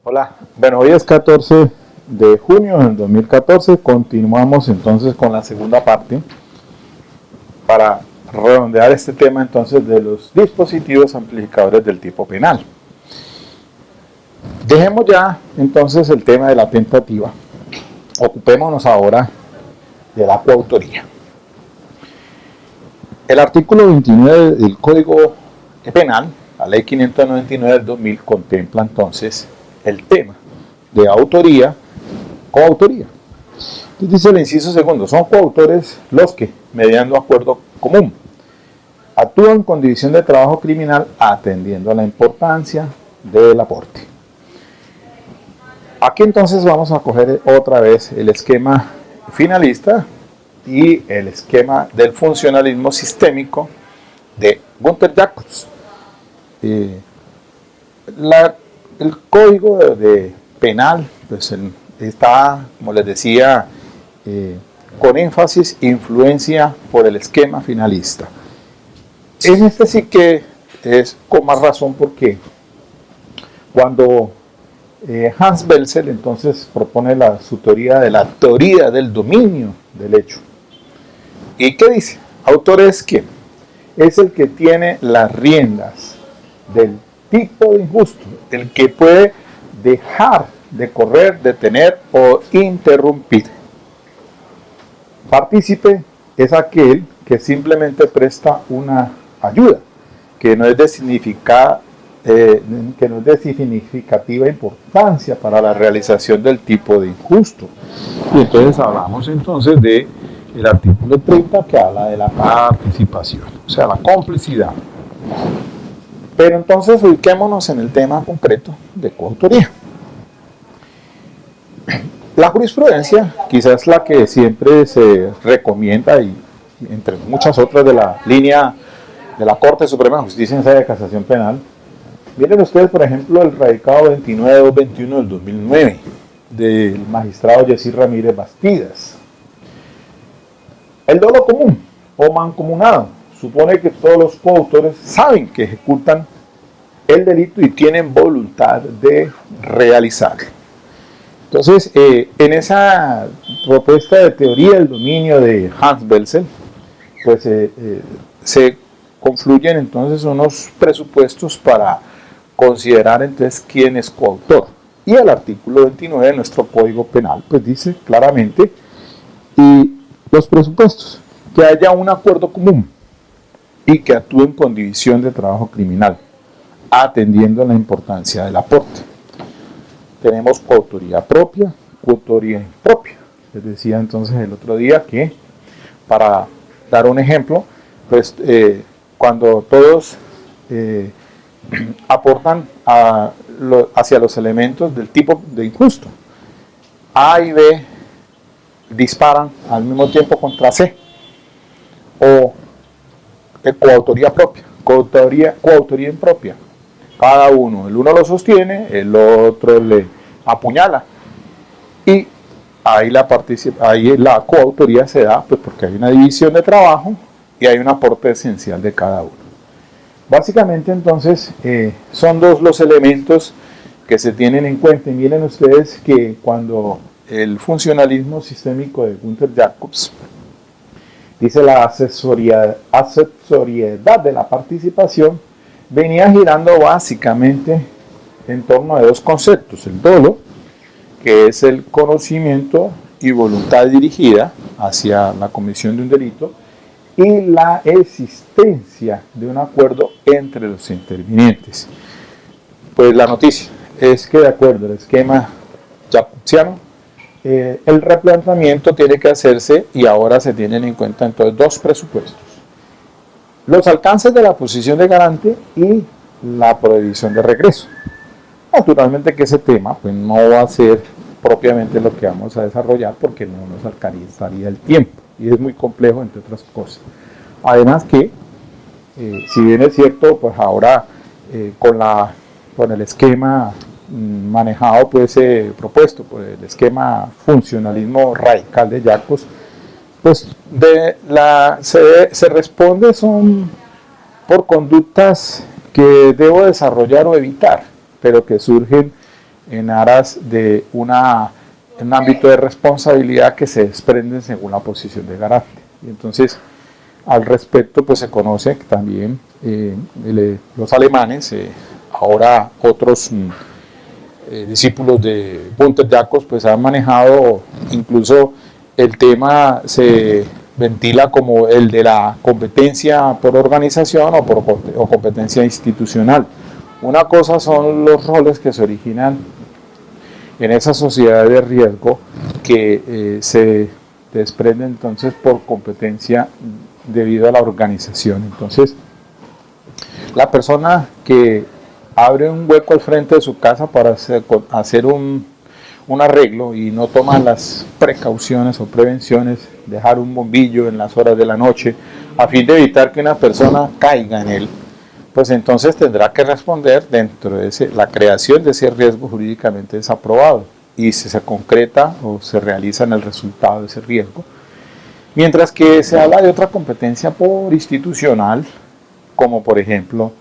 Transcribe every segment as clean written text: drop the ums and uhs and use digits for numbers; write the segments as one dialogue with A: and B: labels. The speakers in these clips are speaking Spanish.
A: Hola, bueno, hoy es 14 de junio del 2014, continuamos entonces con la segunda parte para redondear este tema entonces de los dispositivos amplificadores del tipo penal. Dejemos ya entonces el tema de la tentativa, ocupémonos ahora de la coautoría. El artículo 29 del Código Penal, la ley 599 del 2000, contempla entonces el tema de autoría, coautoría. Entonces dice el inciso segundo, son coautores los que, mediando acuerdo común, actúan con división de trabajo criminal atendiendo a la importancia del aporte. Aquí entonces vamos a coger otra vez el esquema finalista y el esquema del funcionalismo sistémico de Günther Jacobs. El código de penal pues, está, como les decía, con énfasis e influencia por el esquema finalista. En este sí que es con más razón porque cuando Hans Belzel entonces propone su teoría de la teoría del dominio del hecho. ¿Y qué dice? Autor es quién? Es el que tiene las riendas del tipo de injusto, el que puede dejar de correr, detener o interrumpir. Partícipe es aquel que simplemente presta una ayuda, que no es de significativa importancia para la realización del tipo de injusto. Y entonces hablamos entonces de el artículo 30 que habla de la participación, o sea, la complicidad. Pero entonces ubiquémonos en el tema concreto de coautoría. La jurisprudencia, quizás la que siempre se recomienda y entre muchas otras de la línea de la Corte Suprema de Justicia en sede de casación penal, miren ustedes por ejemplo el radicado 29221 del 2009 del magistrado Yesir Ramírez Bastidas. El dolo común o mancomunado supone que todos los coautores saben que ejecutan el delito y tienen voluntad de realizarlo. Entonces, en esa propuesta de teoría del dominio de Hans Belzel, pues se confluyen entonces unos presupuestos para considerar entonces quién es coautor. Y el artículo 29 de nuestro Código Penal, pues dice claramente, y los presupuestos, que haya un acuerdo común y que actúen con división de trabajo criminal, atendiendo a la importancia del aporte. Tenemos coautoría propia, coautoría impropia. Les decía entonces el otro día que, para dar un ejemplo, pues cuando todos aportan hacia los elementos del tipo de injusto, A y B disparan al mismo tiempo contra C, o coautoría propia, coautoría impropia. Cada uno, el uno lo sostiene, el otro le apuñala. Y ahí la coautoría se da pues porque hay una división de trabajo y hay un aporte esencial de cada uno. Básicamente entonces son dos los elementos que se tienen en cuenta. Y miren ustedes que cuando el funcionalismo sistémico de Günther Jacobs dice la asesoriedad de la participación, venía girando básicamente en torno a dos conceptos: el dolo, que es el conocimiento y voluntad dirigida hacia la comisión de un delito, y la existencia de un acuerdo entre los intervinientes. Pues la noticia es que de acuerdo al esquema jacobsiano, el replanteamiento tiene que hacerse y ahora se tienen en cuenta entonces dos presupuestos: los alcances de la posición de garante y la prohibición de regreso. Naturalmente que ese tema pues, no va a ser propiamente lo que vamos a desarrollar porque no nos alcanzaría el tiempo y es muy complejo entre otras cosas. Además que, si bien es cierto, pues ahora con el esquema manejado, pues propuesto por el esquema funcionalismo radical de Jacobs, pues se responde son por conductas que debo desarrollar o evitar, pero que surgen en aras de un ámbito de responsabilidad que se desprende según la posición de garante. Y entonces, al respecto, pues se conoce que también los alemanes, ahora otros discípulos de Punter Jacobs, pues han manejado incluso el tema, se ventila como el de la competencia por organización o competencia institucional. Una cosa son los roles que se originan en esa sociedad de riesgo que se desprenden entonces por competencia debido a la organización. Entonces, la persona que abre un hueco al frente de su casa para hacer un arreglo y no toma las precauciones o prevenciones, dejar un bombillo en las horas de la noche a fin de evitar que una persona caiga en él, pues entonces tendrá que responder dentro de la creación de ese riesgo jurídicamente desaprobado y si se concreta o se realiza en el resultado de ese riesgo. Mientras que se habla de otra competencia por institucional, como por ejemplo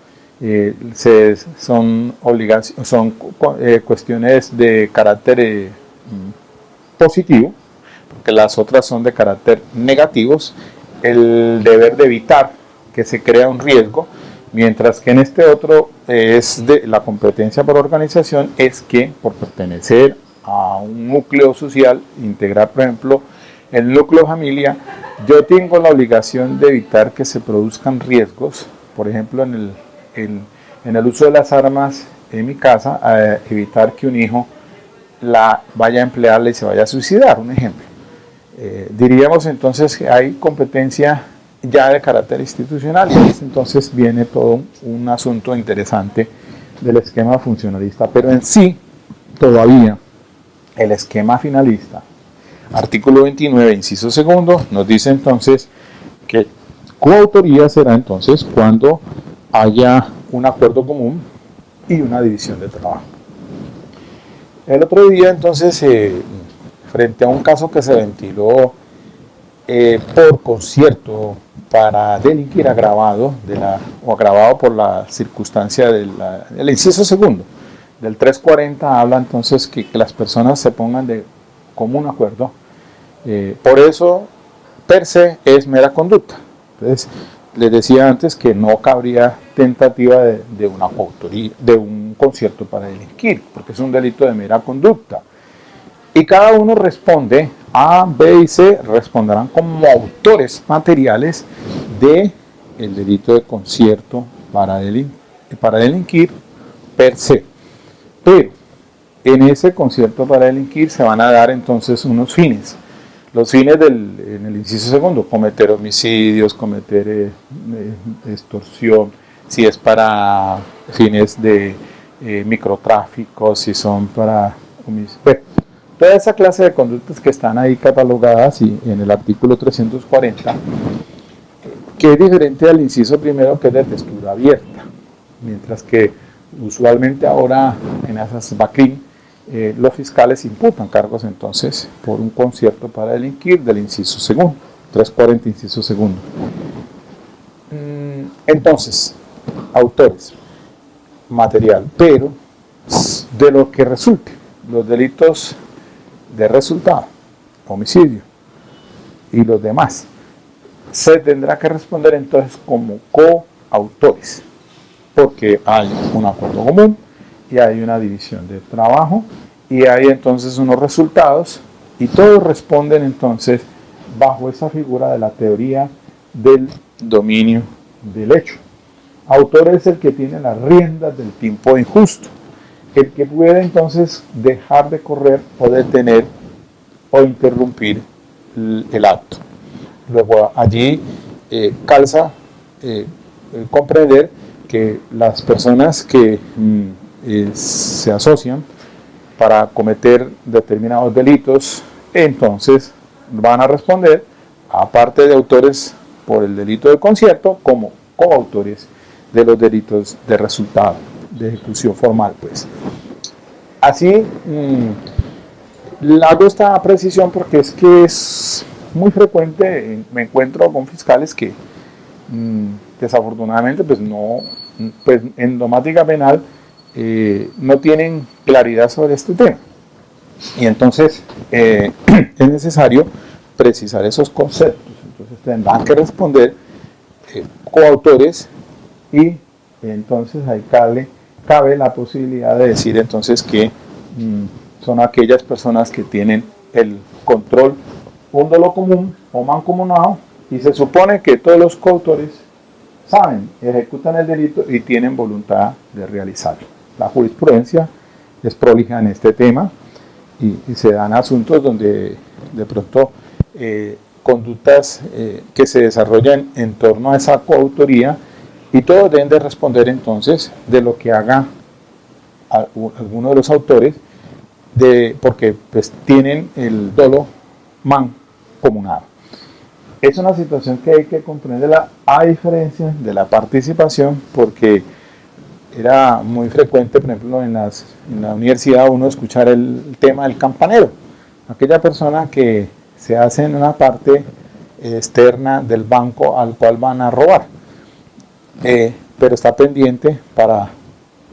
A: son cuestiones de carácter positivo, porque las otras son de carácter negativos, el deber de evitar que se crea un riesgo, mientras que en este otro es de la competencia por organización, es que por pertenecer a un núcleo social, integrar por ejemplo el núcleo familia, yo tengo la obligación de evitar que se produzcan riesgos, por ejemplo en el uso de las armas en mi casa, evitar que un hijo la vaya a emplearla y se vaya a suicidar, un ejemplo. Diríamos entonces que hay competencia ya de carácter institucional y entonces viene todo un asunto interesante del esquema funcionalista, pero en sí todavía el esquema finalista, artículo 29, inciso segundo, nos dice entonces que coautoría será entonces cuando haya un acuerdo común y una división de trabajo. El otro día entonces, frente a un caso que se ventiló por concierto para delinquir agravado, agravado por la circunstancia del inciso segundo, del 340 habla entonces que las personas se pongan de común acuerdo, por eso per se es mera conducta. Entonces, les decía antes que no cabría tentativa de una coautoría, de un concierto para delinquir, porque es un delito de mera conducta. Y cada uno responde, A, B y C responderán como autores materiales del delito de concierto para delinquir per se. Pero en ese concierto para delinquir se van a dar entonces unos fines. Los fines en el inciso segundo, cometer homicidios, cometer extorsión, si es para fines de microtráfico, si son para homicidios. Bueno, toda esa clase de conductas que están ahí catalogadas y en el artículo 340, que es diferente al inciso primero, que es de textura abierta, mientras que usualmente ahora en esas BACRIM los fiscales imputan cargos entonces por un concierto para delinquir del inciso segundo, 340 inciso segundo. Entonces, autores, material, pero de lo que resulte, los delitos de resultado, homicidio y los demás, se tendrá que responder entonces como coautores, porque hay un acuerdo común y hay una división de trabajo y hay entonces unos resultados y todos responden entonces bajo esa figura de la teoría del dominio del hecho. Autor es el que tiene las riendas del tiempo injusto, el que puede entonces dejar de correr o detener o interrumpir el acto. Luego allí calza comprender que las personas que se asocian para cometer determinados delitos, entonces van a responder, aparte de autores por el delito de concierto, como coautores de los delitos de resultado, de ejecución formal, pues. Así, hago esta precisión porque es que es muy frecuente, me encuentro con fiscales que desafortunadamente pues no, pues en domática penal no tienen claridad sobre este tema. Y entonces es necesario precisar esos conceptos. Entonces tendrán que responder coautores y entonces ahí cabe la posibilidad de decir entonces que son aquellas personas que tienen el control, un dolo común o mancomunado, y se supone que todos los coautores saben, ejecutan el delito y tienen voluntad de realizarlo. La jurisprudencia es prolija en este tema y se dan asuntos donde de pronto conductas que se desarrollan en torno a esa coautoría, y todos deben de responder entonces de lo que haga alguno de los autores, porque pues tienen el dolo mancomunado. Es una situación que hay que comprenderla a diferencia de la participación, porque era muy frecuente, por ejemplo, en la universidad uno escuchar el tema del campanero, aquella persona que se hace en una parte externa del banco al cual van a robar, pero está pendiente para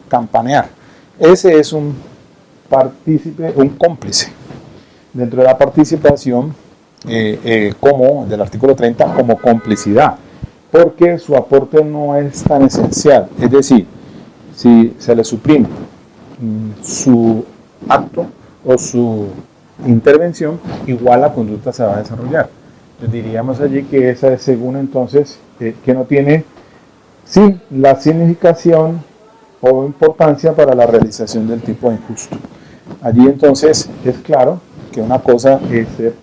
A: campanear. Ese es un partícipe, un cómplice. Dentro de la participación, como del artículo 30, como complicidad, porque su aporte no es tan esencial. Es decir, si se le suprime su acto o su intervención, igual la conducta se va a desarrollar. Entonces diríamos allí que esa es según entonces que no tiene la significación o importancia para la realización del tipo injusto. Allí entonces es claro que una cosa es ser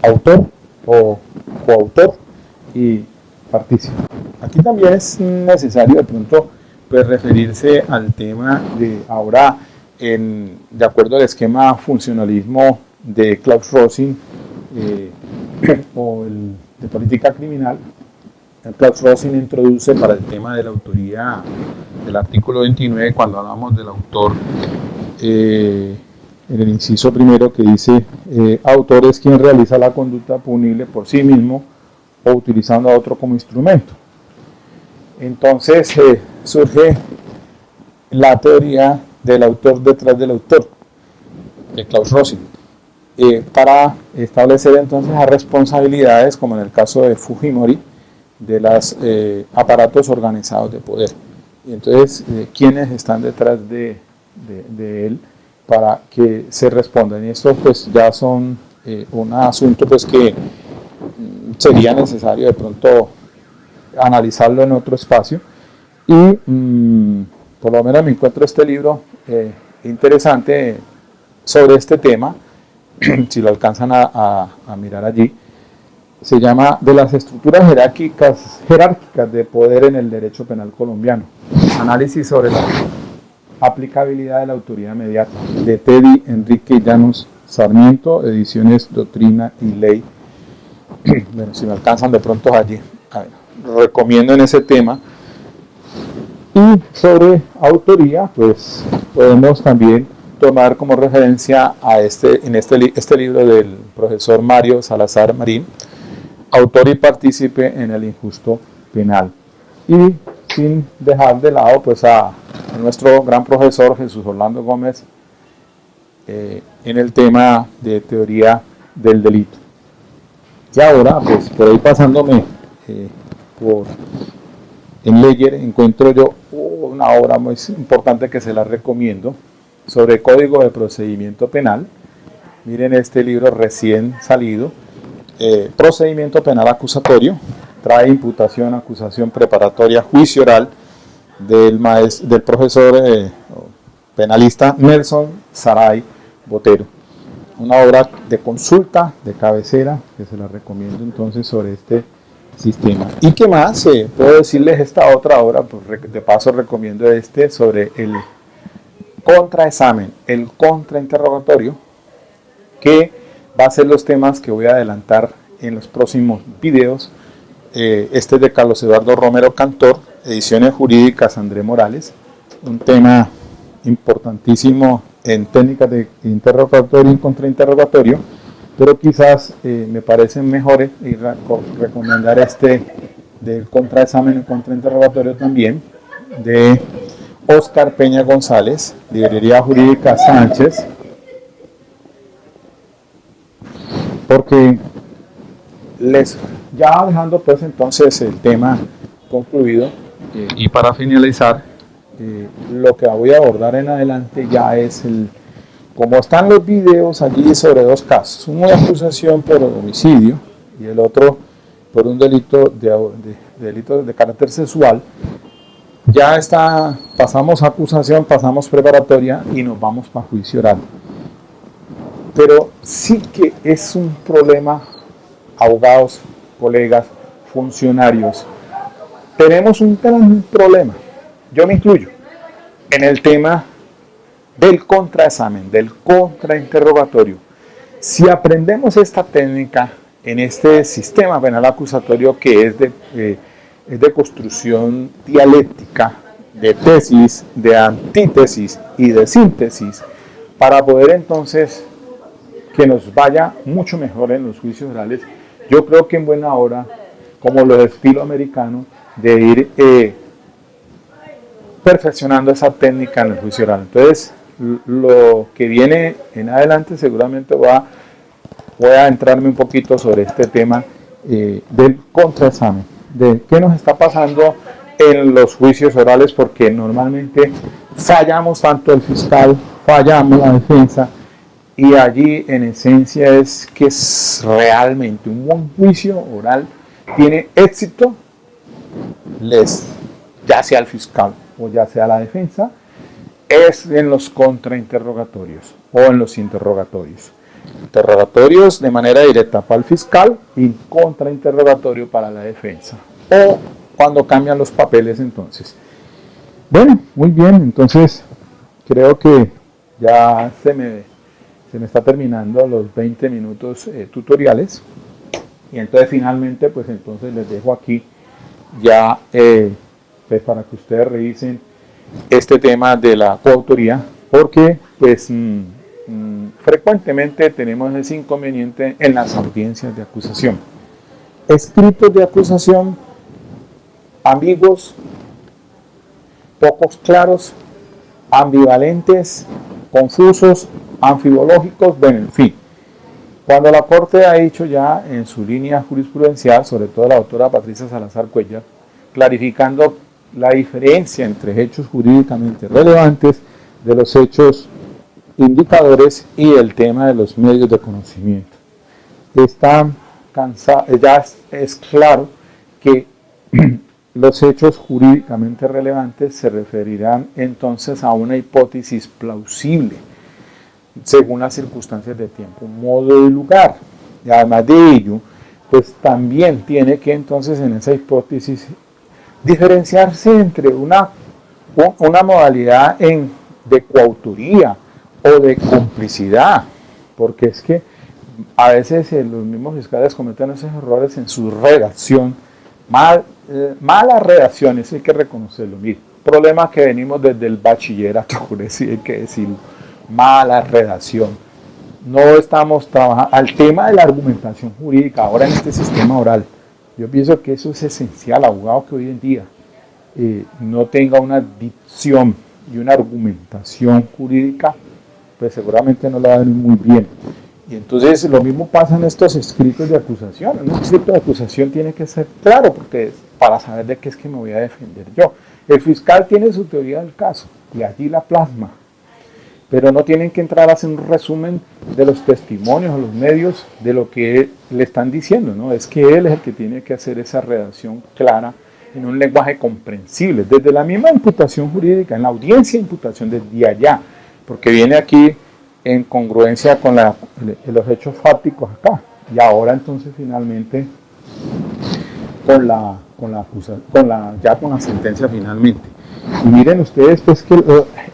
A: autor o coautor y partícipe. Aquí también es necesario de pronto pues referirse al tema de ahora, de acuerdo al esquema funcionalismo de Klaus Rosin o el de política criminal. Klaus Rosin introduce para el tema de la autoría del artículo 29, cuando hablamos del autor, en el inciso primero que dice autor es quien realiza la conducta punible por sí mismo o utilizando a otro como instrumento. Entonces surge la teoría del autor detrás del autor, de Klaus Rosin, para establecer entonces las responsabilidades, como en el caso de Fujimori, de los aparatos organizados de poder. Y entonces, ¿quiénes están detrás de él para que se respondan? Y esto pues ya son un asunto pues que sería necesario de pronto analizarlo en otro espacio. Y por lo menos me encuentro este libro interesante sobre este tema, si lo alcanzan a mirar allí. Se llama De las estructuras jerárquicas de poder en el derecho penal colombiano. Análisis sobre la aplicabilidad de la autoridad inmediata, de Teddy Enrique Llanos Sarmiento, ediciones Doctrina y Ley. Bueno, si me alcanzan de pronto allí, lo recomiendo en ese tema. Y sobre autoría, pues podemos también tomar como referencia a este libro del profesor Mario Salazar Marín, autor y partícipe en el injusto penal. Y sin dejar de lado pues a nuestro gran profesor Jesús Orlando Gómez en el tema de teoría del delito. Y ahora, pues por ahí pasándome en Ledger, encuentro yo una obra muy importante que se la recomiendo, sobre Código de Procedimiento Penal. Miren este libro recién salido, Procedimiento Penal Acusatorio, trae imputación, acusación preparatoria, juicio oral del profesor penalista Nelson Saray Botero. Una obra de consulta, de cabecera, que se la recomiendo entonces sobre este sistema. ¿Y qué más? Puedo decirles esta otra obra, pues de paso recomiendo sobre el contraexamen, el contrainterrogatorio, que va a ser los temas que voy a adelantar en los próximos videos. Este es de Carlos Eduardo Romero Cantor, Ediciones Jurídicas André Morales, un tema importantísimo en técnicas de interrogatorio y contrainterrogatorio, pero quizás me parecen mejores y recomendar del contraexamen y contrainterrogatorio también, de Oscar Peña González, Librería Jurídica Sánchez, porque ya dejando pues entonces el tema concluido, y para finalizar, lo que voy a abordar en adelante ya es como están los videos allí sobre dos casos, uno de acusación por homicidio y el otro por un delito de carácter sexual. Ya pasamos acusación, pasamos preparatoria y nos vamos para juicio oral. Pero sí que es un problema, abogados, colegas, funcionarios. Tenemos un gran problema, yo me incluyo, en el tema del contraexamen, del contrainterrogatorio. Si aprendemos esta técnica en este sistema penal acusatorio que es de construcción dialéctica, de tesis, de antítesis y de síntesis, para poder entonces que nos vaya mucho mejor en los juicios orales, yo creo que en buena hora, como lo de estilo americano, de ir perfeccionando esa técnica en el juicio oral. Entonces, lo que viene en adelante seguramente voy a entrarme un poquito sobre este tema del contraexamen, de qué nos está pasando en los juicios orales, porque normalmente fallamos tanto el fiscal, fallamos la defensa, y allí en esencia es que es realmente un buen juicio oral tiene éxito, ya sea el fiscal o ya sea la defensa, es en los contrainterrogatorios o en los interrogatorios. Interrogatorios de manera directa para el fiscal y contrainterrogatorio para la defensa. O cuando cambian los papeles entonces. Bueno, muy bien, entonces creo que ya se me está terminando los 20 minutos tutoriales. Y entonces finalmente, pues entonces les dejo aquí ya pues para que ustedes revisen este tema de la coautoría, porque pues frecuentemente tenemos ese inconveniente en las audiencias de acusación. Escritos de acusación ambiguos, pocos claros, ambivalentes, confusos, anfibológicos, bueno, en fin. Cuando la Corte ha dicho ya en su línea jurisprudencial, sobre todo la doctora Patricia Salazar Cuellar, clarificando la diferencia entre hechos jurídicamente relevantes de los hechos indicadores y el tema de los medios de conocimiento. Ya es claro que los hechos jurídicamente relevantes se referirán entonces a una hipótesis plausible según las circunstancias de tiempo, modo y lugar. Y además de ello, pues también tiene que entonces en esa hipótesis diferenciarse entre una modalidad de coautoría o de complicidad, porque es que a veces los mismos fiscales cometen esos errores en su redacción, malas redacciones, hay que reconocerlo. Mire, problema que venimos desde el bachillerato, por decir, hay que decirlo, mala redacción. No estamos trabajando al tema de la argumentación jurídica ahora en este sistema oral. Yo pienso que eso es esencial, abogado que hoy en día no tenga una dicción y una argumentación jurídica, pues seguramente no la va a venir muy bien. Y entonces lo mismo pasa en estos escritos de acusación. Un escrito de acusación tiene que ser claro, porque para saber de qué es que me voy a defender yo. El fiscal tiene su teoría del caso y allí la plasma, pero no tienen que entrar a hacer un resumen de los testimonios o los medios de lo que le están diciendo, ¿no? Es que él es el que tiene que hacer esa redacción clara en un lenguaje comprensible, desde la misma imputación jurídica, en la audiencia de imputación, desde allá, porque viene aquí en congruencia con los hechos fácticos acá, y ahora entonces finalmente ya con la sentencia finalmente. Y miren ustedes pues que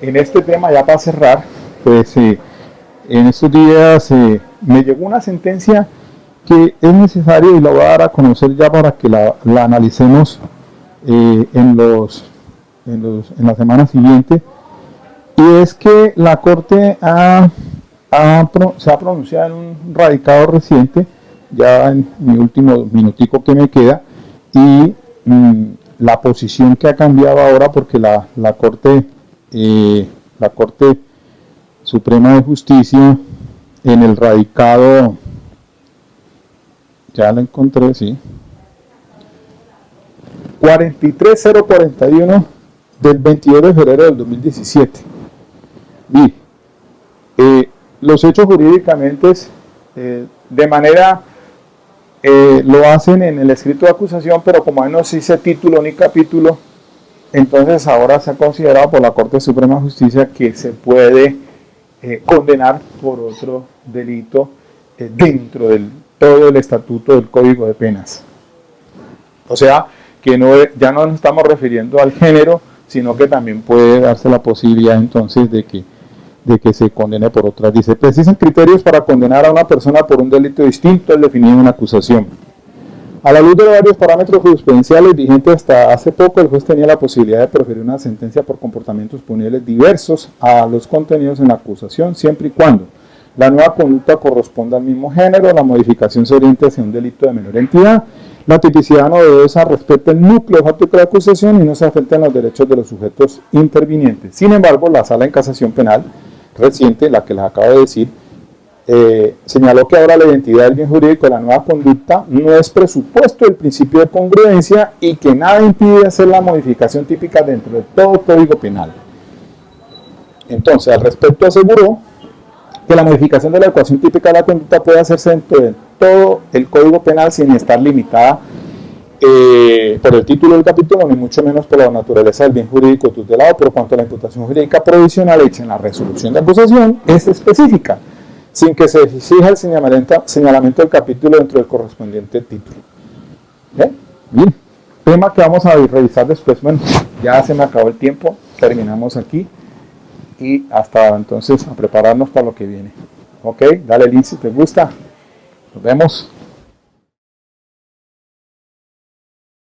A: en este tema, ya para cerrar, pues en estos días me llegó una sentencia que es necesaria y la voy a dar a conocer ya para que la analicemos en la semana siguiente, y es que la Corte se ha pronunciado en un radicado reciente, ya en mi último minutico que me queda, y la posición que ha cambiado ahora, porque la Corte la Corte Suprema de Justicia en el radicado, ya lo encontré, sí, 43041 del 22 de febrero del 2017. Y los hechos jurídicamente de manera lo hacen en el escrito de acusación, pero como ahí no se dice título ni capítulo, entonces ahora se ha considerado por la Corte Suprema de Justicia que se puede condenar por otro delito dentro del todo el estatuto del Código de Penas. O sea, que ya no nos estamos refiriendo al género, sino que también puede darse la posibilidad entonces de que se condene por otras. Dice, precisan criterios para condenar a una persona por un delito distinto al definido en la acusación. A la luz de varios parámetros jurisprudenciales vigentes hasta hace poco, el juez tenía la posibilidad de proferir una sentencia por comportamientos punibles diversos a los contenidos en la acusación, siempre y cuando la nueva conducta corresponda al mismo género, la modificación se oriente hacia un delito de menor entidad, la tipicidad novedosa respecta el núcleo fáctico de la acusación y no se afecten los derechos de los sujetos intervinientes. Sin embargo, la Sala de Casación Penal reciente, la que les acabo de decir, señaló que ahora la identidad del bien jurídico de la nueva conducta no es presupuesto del principio de congruencia y que nada impide hacer la modificación típica dentro de todo Código Penal. Entonces, al respecto aseguró que la modificación de la ecuación típica de la conducta puede hacerse dentro de todo el Código Penal sin estar limitada por el título del capítulo, ni mucho menos por la naturaleza del bien jurídico tutelado, por cuanto la imputación jurídica provisional hecha en la resolución de acusación es específica, sin que se exija el señalamiento del capítulo dentro del correspondiente título. Bien, tema que vamos a revisar después. Bueno, ya se me acabó el tiempo, terminamos aquí y hasta entonces a prepararnos para lo que viene. Ok, dale link si te gusta, nos vemos.